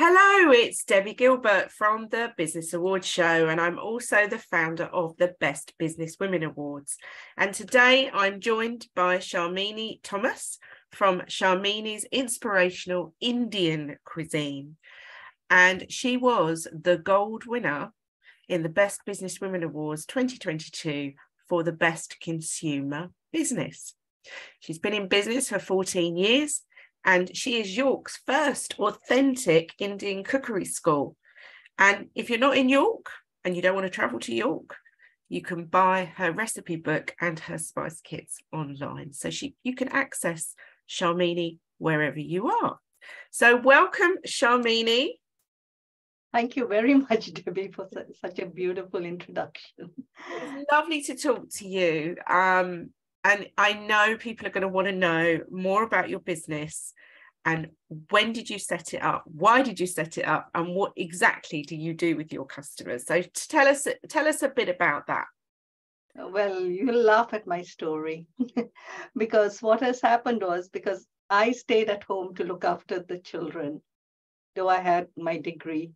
Hello, it's Debbie Gilbert from the Business Awards show, and I'm also the founder of the Best Business Women Awards. And today I'm joined by Sharmini Thomas from Sharmini's Inspirational Indian Cuisine. And she was the gold winner in the Best Business Women Awards 2022 for the Best Consumer Business. She's been in business for 14 years. And she is York's first authentic Indian cookery school. And if you're not in York and you don't want to travel to York, you can buy her recipe book and her spice kits online. So you can access Sharmini wherever you are. So welcome, Sharmini. Thank you very much, Debbie, for such a beautiful introduction. It's lovely to talk to you. And I know people are going to want to know more about your business and when did you set it up? Why did you set it up? And what exactly do you do with your customers? So tell us a bit about that. Well, you'll laugh at my story because what has happened was because I stayed at home to look after the children, though I had my degree.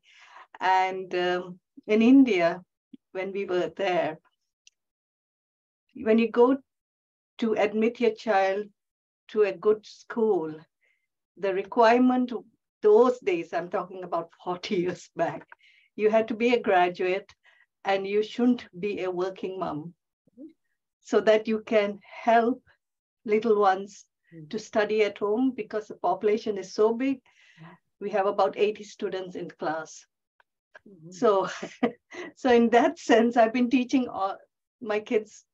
And in India, when we were there, when you go to admit your child to a good school, the requirement those days, I'm talking about 40 years back, you had to be a graduate and you shouldn't be a working mom so that you can help little ones to study at home because the population is so big. We have about 80 students in class. So in that sense, I've been teaching all my kids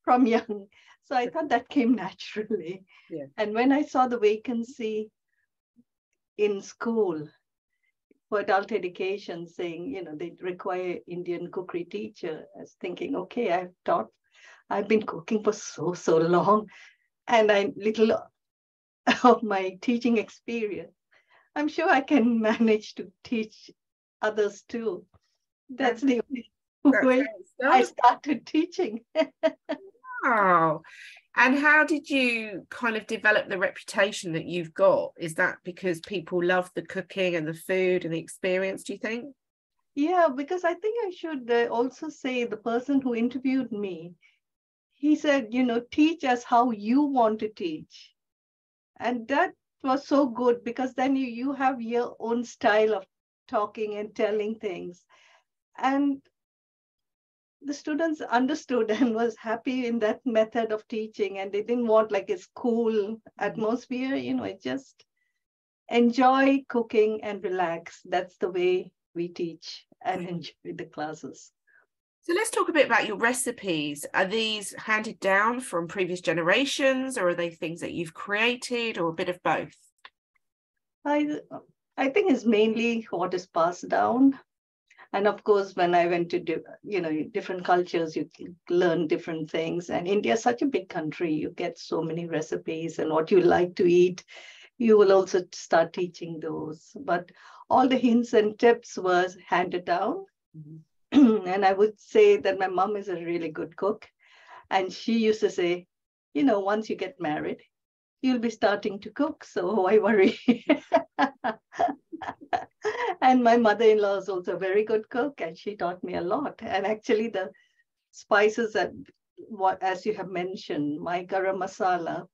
from young. So I thought that came naturally. Yeah. And when I saw the vacancy in school for adult education saying, they require Indian cookery teacher, I was thinking, okay, I've been cooking for so long and I little of my teaching experience. I'm sure I can manage to teach others too. That's the only way I started teaching. Wow. And how did you kind of develop the reputation that you've got? Is that because people love the cooking and the food and the experience, do you think? Yeah, because I think I should also say the person who interviewed me, he said, teach us how you want to teach. And that was so good because then you have your own style of talking and telling things. And the students understood and was happy in that method of teaching, and they didn't want like a school atmosphere, just enjoy cooking and relax. That's the way we teach and enjoy the classes. So let's talk a bit about your recipes. Are these handed down from previous generations, or are they things that you've created, or a bit of both? I think it's mainly what is passed down. And of course, when I went to different cultures, you learn different things. And India is such a big country. You get so many recipes and what you like to eat. You will also start teaching those. But all the hints and tips was handed down. And I would say that my mom is a really good cook. And she used to say, once you get married, you'll be starting to cook. So why worry? And my mother-in-law is also a very good cook, and she taught me a lot. And actually, the spices that, as you have mentioned, my garam masala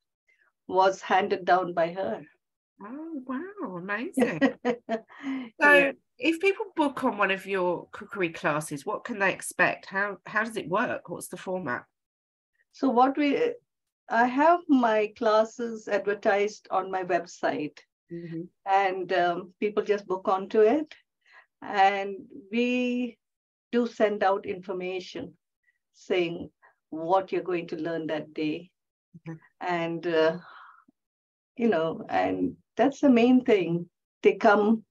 was handed down by her. Oh, wow, amazing. So if people book on one of your cookery classes, what can they expect? How does it work? What's the format? So I have my classes advertised on my website. And people just book onto it. And we do send out information saying what you're going to learn that day. And, and that's the main thing. They come,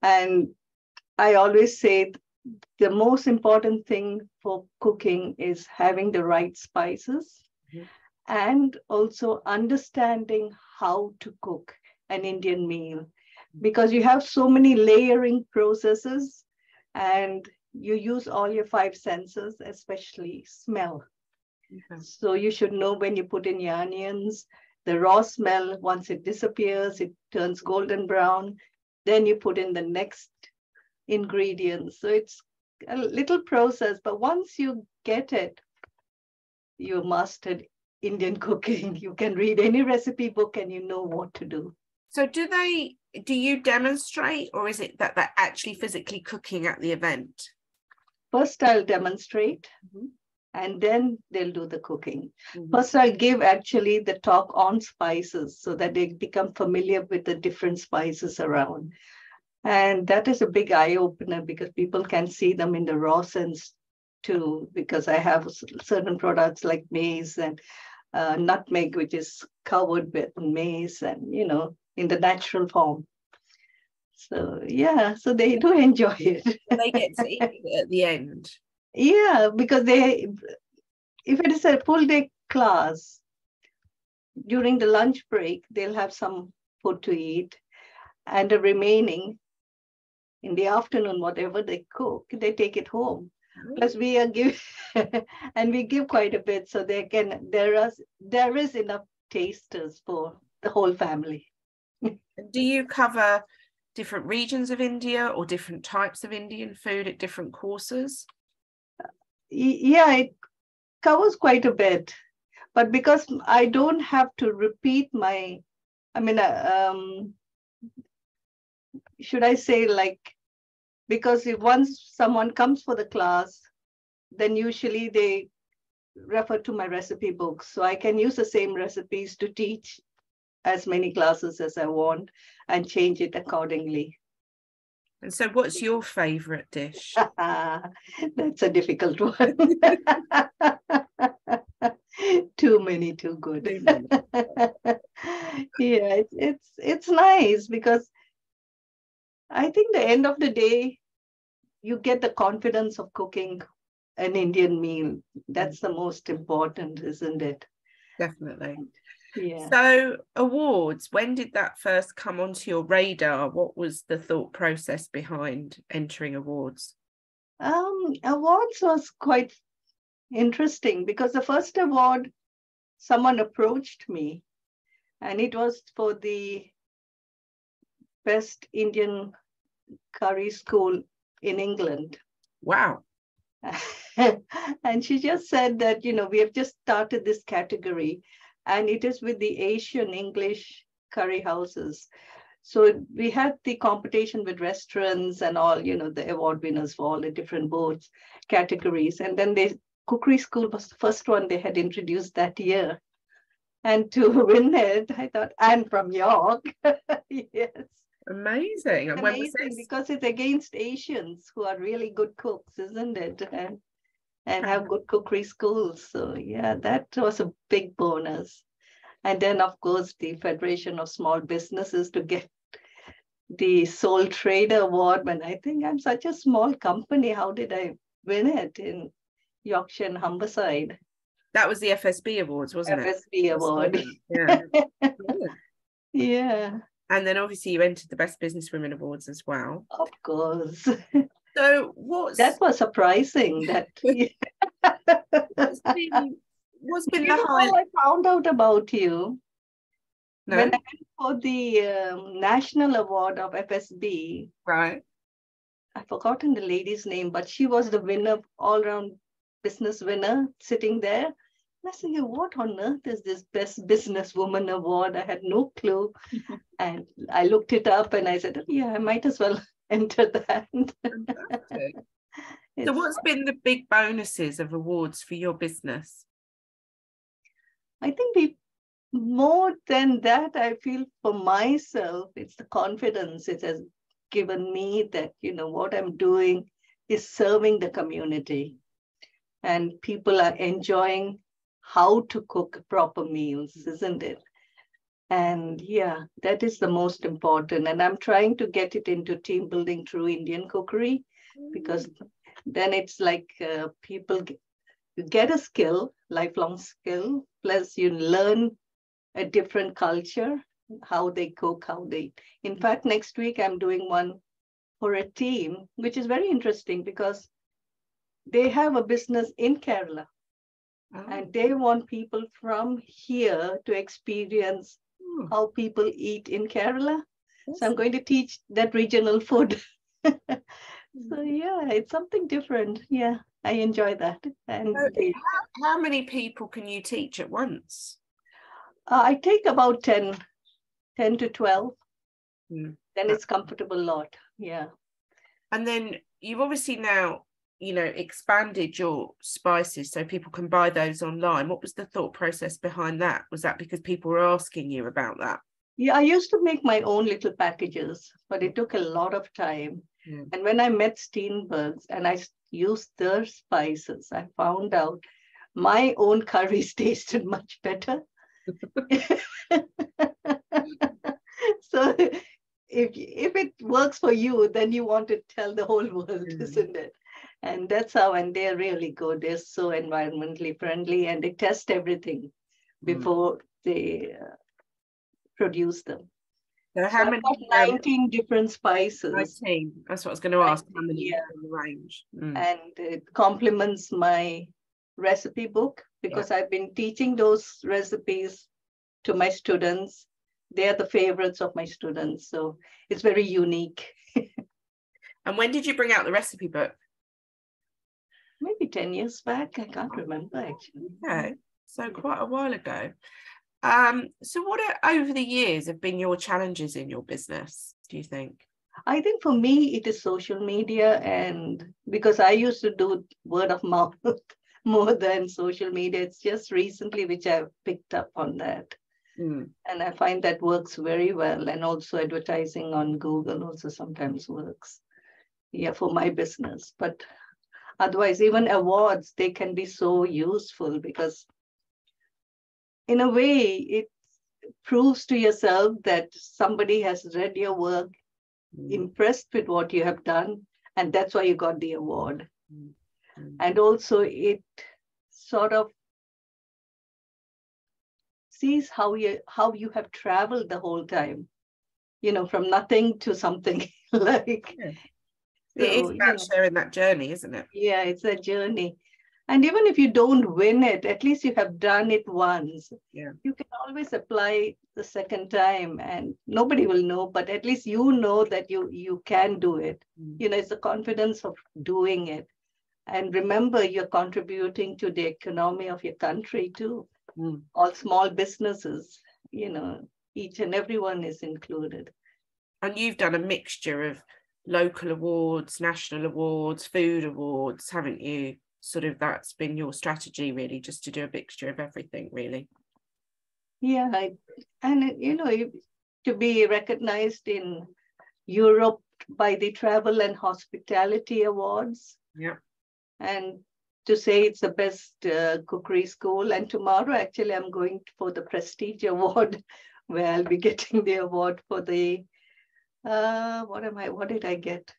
and I always say the most important thing for cooking is having the right spices and also understanding how to cook an Indian meal, because you have so many layering processes and you use all your 5 senses, especially smell. So you should know when you put in your onions, the raw smell, once it disappears, it turns golden brown. Then you put in the next ingredients. So it's a little process, but once you get it, you mastered Indian cooking. You can read any recipe book and you know what to do. So do you demonstrate, or is it that they're actually physically cooking at the event? First, I'll demonstrate, and then they'll do the cooking. First, I'll give actually the talk on spices so that they become familiar with the different spices around. And that is a big eye-opener because people can see them in the raw sense too, because I have certain products like maize and nutmeg, which is covered with maize and, in the natural form. So, yeah, so they do enjoy it. They get to eat it at the end. Yeah, because if it is a full day class, during the lunch break, they'll have some food to eat, and the remaining in the afternoon, whatever they cook, they take it home. Plus we are and we give quite a bit, so there is enough tasters for the whole family. Do you cover different regions of India or different types of Indian food at different courses? Yeah, it covers quite a bit, but because I don't have to repeat should I say, because if once someone comes for the class, then usually they refer to my recipe books. So I can use the same recipes to teach as many classes as I want and change it accordingly. And so what's your favorite dish? That's a difficult one. Too many, too good. Yeah, it's nice because I think the end of the day, you get the confidence of cooking an Indian meal. That's the most important, isn't it? Definitely. Yeah. So awards, when did that first come onto your radar? What was the thought process behind entering awards? Awards was quite interesting because the first award, someone approached me, and it was for the best Indian curry school in England. Wow. And she just said that, we have just started this category, and it is with the Asian English curry houses. So we had the competition with restaurants and all, the award winners for all the different boards categories. And then the cookery school was the first one they had introduced that year. And to win it, I thought, and from York. Yes. Amazing. And when was this? Because it's against Asians who are really good cooks, isn't it? And have good cookery schools. So yeah, that was a big bonus. And then, of course, the Federation of Small Businesses to get the Sole Trader Award. When I think I'm such a small company, how did I win it in Yorkshire and Humberside? That was the FSB Awards, wasn't it? FSB Award. Yeah. Yeah. And then obviously you entered the Best Businesswomen Awards as well. Of course. So that was surprising. What's been the highlight? I found out about you? No? When I went for the National Award of FSB. Right. I've forgotten the lady's name, but she was the winner, all-round business winner, sitting there. And I said, what on earth is this Best Businesswoman Award? I had no clue. And I looked it up and I said, yeah, I might as well enter that. Fantastic. So what's been the big bonuses of awards for your business? I think more than that, I feel for myself, it's the confidence it has given me that, what I'm doing is serving the community. And people are enjoying how to cook proper meals, isn't it? And yeah, that is the most important. And I'm trying to get it into team building through Indian cookery, because then it's like people get a skill, lifelong skill, plus you learn a different culture, how they cook, in fact, next week I'm doing one for a team, which is very interesting because they have a business in Kerala. And they want people from here to experience how people eat in Kerala. So I'm going to teach that regional food. So yeah, it's something different. Yeah, I enjoy that. And So how many people can you teach at once? I take about 10 to 12. Mm. Then it's comfortable lot. Yeah. And then you've obviously now, expanded your spices so people can buy those online. What was the thought process behind that? Was that because people were asking you about that? Yeah, I used to make my own little packages, but it took a lot of time. Yeah. And when I met Steenbergs and I used their spices, I found out my own curries tasted much better. So if it works for you, then you want to tell the whole world, isn't it? And that's how, and they're really good. They're so environmentally friendly and they test everything before they produce them. So how many? I've got 19 different spices. 19. That's what I was going to ask. 19, how many yeah. in the range? And it complements my recipe book because I've been teaching those recipes to my students. They're the favorites of my students. So it's very unique. And when did you bring out the recipe book? Maybe 10 years back. I can't remember actually. Okay. So quite a while ago. So what over the years have been your challenges in your business, do you think? I think for me, it is social media. And because I used to do word of mouth more than social media, it's just recently which I've picked up on that. And I find that works very well. And also advertising on Google also sometimes works. Yeah, for my business. But otherwise, even awards, they can be so useful because in a way, it proves to yourself that somebody has read your work, impressed with what you have done, and that's why you got the award. And also it sort of sees how you have traveled the whole time, from nothing to something like. Yeah. So, it is about sharing that journey, isn't it? Yeah, it's a journey. And even if you don't win it, at least you have done it once. Yeah. You can always apply the second time and nobody will know, but at least you know that you can do it. It's the confidence of doing it. And remember, you're contributing to the economy of your country too. All small businesses, each and everyone is included. And you've done a mixture of local awards, national awards, food awards, haven't you? Sort of that's been your strategy, really, just to do a mixture of everything, really. Yeah, and to be recognized in Europe by the Travel and Hospitality Awards. Yeah. And to say it's the best cookery school. And tomorrow, actually, I'm going for the Prestige Award, where I'll be getting the award for the, what did I get?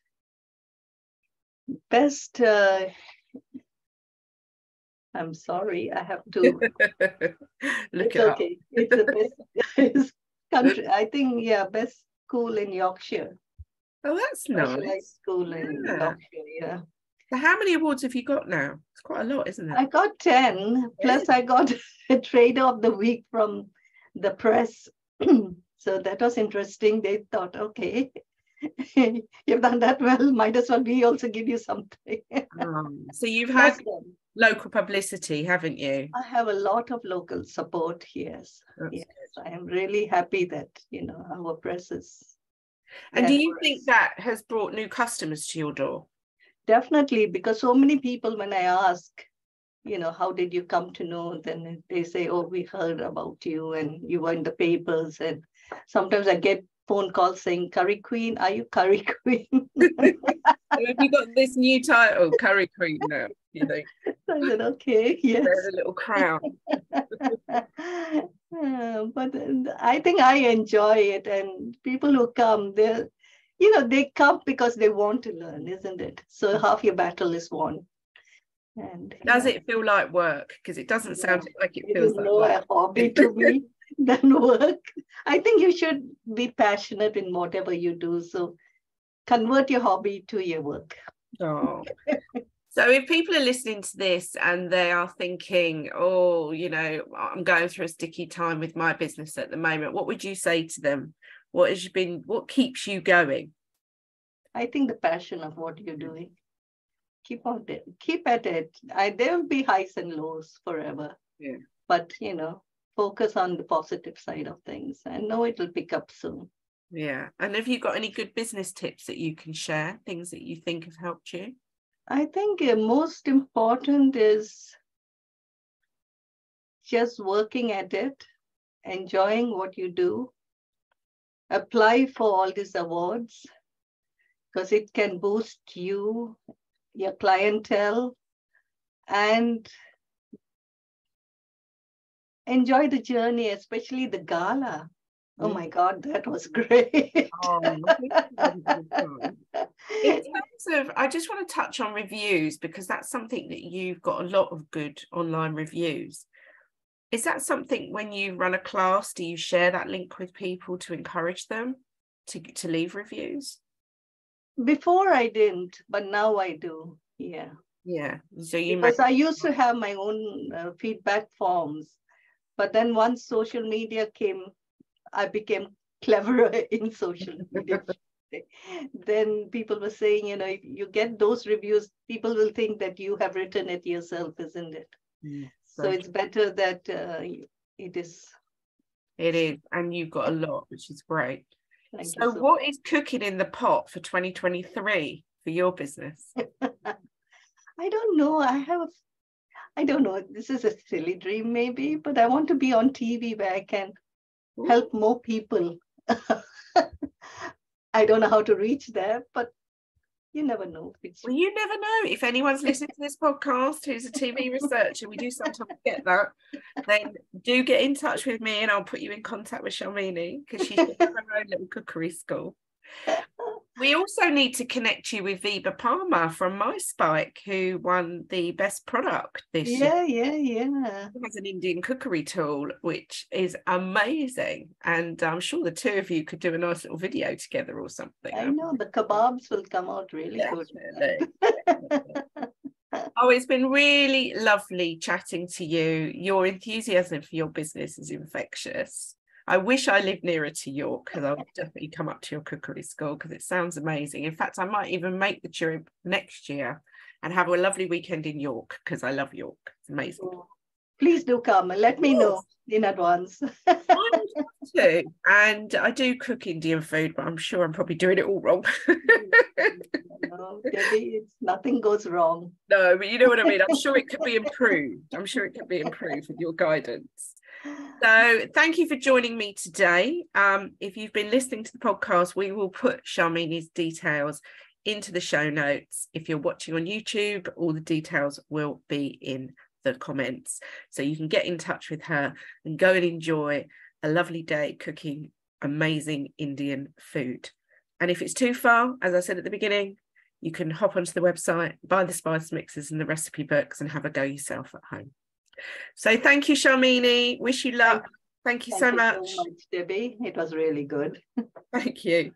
Best, I'm sorry, I have to. Look it's okay. It's the best country. I think, best school in Yorkshire. Oh, that's nice. Specialized school in Yorkshire, yeah. So how many awards have you got now? It's quite a lot, isn't it? I got 10, plus I got a Trader of the Week from the press. So that was interesting. They thought, okay, you've done that well, might as well we also give you something. So you've had local publicity, haven't you? I have a lot of local support, yes. Yes, I am really happy that, our press is. And do you think that has brought new customers to your door? Definitely, because so many people, when I ask, how did you come to know? Then they say, oh, we heard about you and you were in the papers. And sometimes I get phone calls saying, Curry Queen, are you Curry Queen? Have you got this new title, Curry Queen now? You think? I said, okay, yes. There's a little crown. But I think I enjoy it. And people who come, they come because they want to learn, isn't it? So half your battle is won. And does it feel like work? Because it doesn't sound like it feels like more work. A hobby to me than work. I think you should be passionate in whatever you do. So convert your hobby to your work. Oh. So if people are listening to this and they are thinking, oh, I'm going through a sticky time with my business at the moment, what would you say to them? What keeps you going? I think the passion of what you're doing. Keep at it. There will be highs and lows forever. Yeah. But, focus on the positive side of things and know it will pick up soon. Yeah. And have you got any good business tips that you can share, things that you think have helped you? I think most important is just working at it, enjoying what you do, apply for all these awards because it can boost you, your clientele, and enjoy the journey, especially the gala. Oh my God, that was great. In terms of, I just want to touch on reviews because that's something that you've got a lot of good online reviews. Is that something when you run a class, do you share that link with people to encourage them to leave reviews? Before I didn't, but now I do. Yeah. Yeah. So because I used to have my own feedback forms, but then once social media came, I became cleverer in social media. Then people were saying, if you get those reviews, people will think that you have written it yourself, isn't it? So it's better that it is. It is, and you've got a lot, which is great. So so what is cooking in the pot for 2023 for your business? I don't know. I don't know. This is a silly dream maybe, but I want to be on TV where I can help more people. I don't know how to reach there, but you never know. Well, you never know. If anyone's listening to this podcast who's a TV researcher, we do sometimes get that, then do get in touch with me and I'll put you in contact with Sharmini because she's got her own little cookery school. We also need to connect you with Viva Palmer from My Spike, who won the best product this year. Yeah. She has an Indian cookery tool, which is amazing. And I'm sure the two of you could do a nice little video together or something. I know the kebabs will come out really good. Oh, it's been really lovely chatting to you. Your enthusiasm for your business is infectious. I wish I lived nearer to York because I would definitely come up to your cookery school because it sounds amazing. In fact, I might even make the trip next year and have a lovely weekend in York because I love York. It's amazing. Oh, please do come and let me know in advance. I would love to. And I do cook Indian food, but I'm sure I'm probably doing it all wrong. No, Debbie, nothing goes wrong. No, but you know what I mean. I'm sure it could be improved. I'm sure it could be improved with your guidance. So thank you for joining me today. If you've been listening to the podcast, we will put Sharmini's details into the show notes. If you're watching on YouTube, all the details will be in the comments. So you can get in touch with her and go and enjoy a lovely day cooking amazing Indian food. And if it's too far, as I said at the beginning, you can hop onto the website, buy the spice mixes and the recipe books and have a go yourself at home. So thank you, Sharmini. Wish you luck. Thank you so much. Thank you so much, Debbie. It was really good. Thank you.